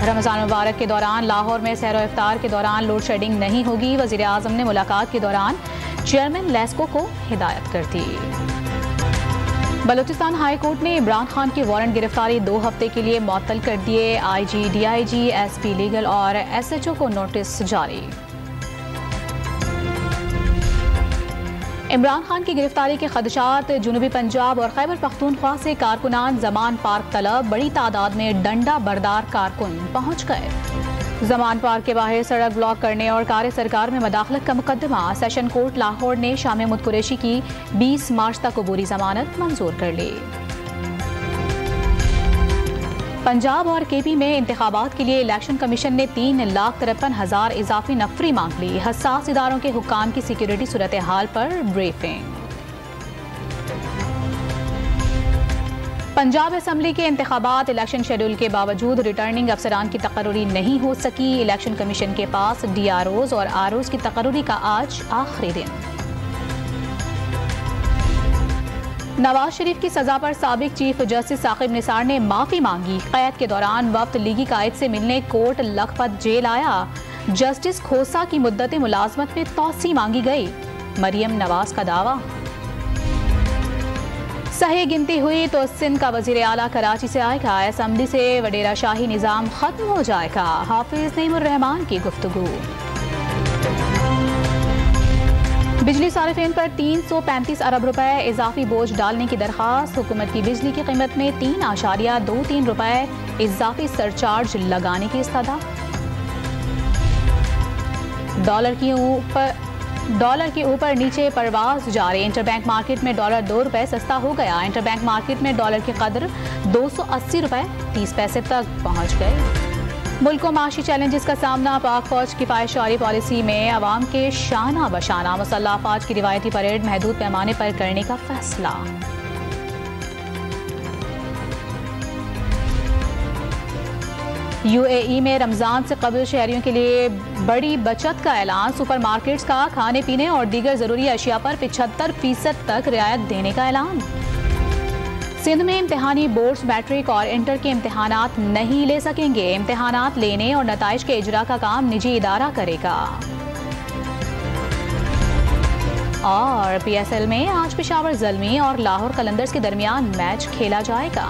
रमजान मुबारक के दौरान लाहौर में सहर इफ्तार के दौरान लोड शेडिंग नहीं होगी। वज़ीर आज़म ने मुलाकात के दौरान चेयरमैन लेस्को को हिदायत कर दी। बलूचिस्तान हाई कोर्ट ने इमरान खान की वारंट गिरफ्तारी 2 हफ्ते के लिए मुअत्तल कर दिए। IG, DIG, SP लीगल और SHO को नोटिस जारी। इमरान खान की गिरफ्तारी के खदशात। जुनूबी पंजाब और खैबर पख्तूनख्वा से कारकुनान जमान पार्क तलब। बड़ी तादाद में डंडा बरदार कारकुन पहुंच गए। जमान पार्क के बाहर सड़क ब्लॉक करने और कार्य सरकार में मदाखलत का मुकदमा। सेशन कोर्ट लाहौर ने शाम महमूद कुरैशी की 20 मार्च तक अबूरी जमानत मंजूर कर ली। पंजाब और KP में इंतखाबात के लिए इलेक्शन कमीशन ने 3,53,000 इजाफी नफरी मांग ली। हसास इदारों के हुक्काम की सिक्योरिटी सूरत हाल पर ब्रीफिंग। पंजाब असम्बली के इंतखाबात इलेक्शन शेड्यूल के बावजूद रिटर्निंग अफसरान की तकर्री नहीं हो सकी। इलेक्शन कमीशन के पास DROs और ROs की तकर्री का आज आखिरी दिन। नवाज शरीफ की सजा पर साबिक चीफ जस्टिस साकिब निसार ने माफी मांगी। कैद के दौरान वक्त लीगी कायद से मिलने कोर्ट लखपत जेल आया। जस्टिस खोसा की मुद्दत मुलाजमत में तौसी मांगी गई। मरियम नवाज का दावा। सही गिनती हुई तो सिंध का वजीर आला कराची से आएगा। असम्बली से वडेरा शाही निजाम खत्म हो जाएगा। हाफिज नईमुर रहमान की गुफ्तगू। बिजली सारिफिन पर 335 अरब रुपए इजाफी बोझ डालने की दरखास्त। हुकूमत की बिजली की कीमत में 3.23 रुपए इजाफी सरचार्ज लगाने की इस्तदा। डॉलर के ऊपर नीचे परवाज जारी। इंटरबैंक मार्केट में डॉलर 2 रुपए सस्ता हो गया। इंटरबैंक मार्केट में डॉलर की कदर 280 रुपए 30 पैसे तक पहुंच गए। मुल्क को माशी चैलेंजेस का सामना। पाक फौज की फायशारी पॉलिसी में अवाम के शाना बशाना। मुसल्लह अफवाज की रिवायती परेड महदूद पैमाने पर करने का फैसला। UAE में रमजान से कबल शहरियों के लिए बड़ी बचत का ऐलान। सुपरमार्केट्स का खाने पीने और दीगर जरूरी अशिया पर 75% तक रियायत देने का ऐलान। सिंध में इम्तिहानी बोर्ड्स मैट्रिक और इंटर के इम्तिहानात नहीं ले सकेंगे। इम्तिहानात लेने और नताइज के इजरा का काम निजी इदारा करेगा। और PSL में आज पेशावर ज़ल्मी और लाहौर कलंदर्स के दरमियान मैच खेला जाएगा।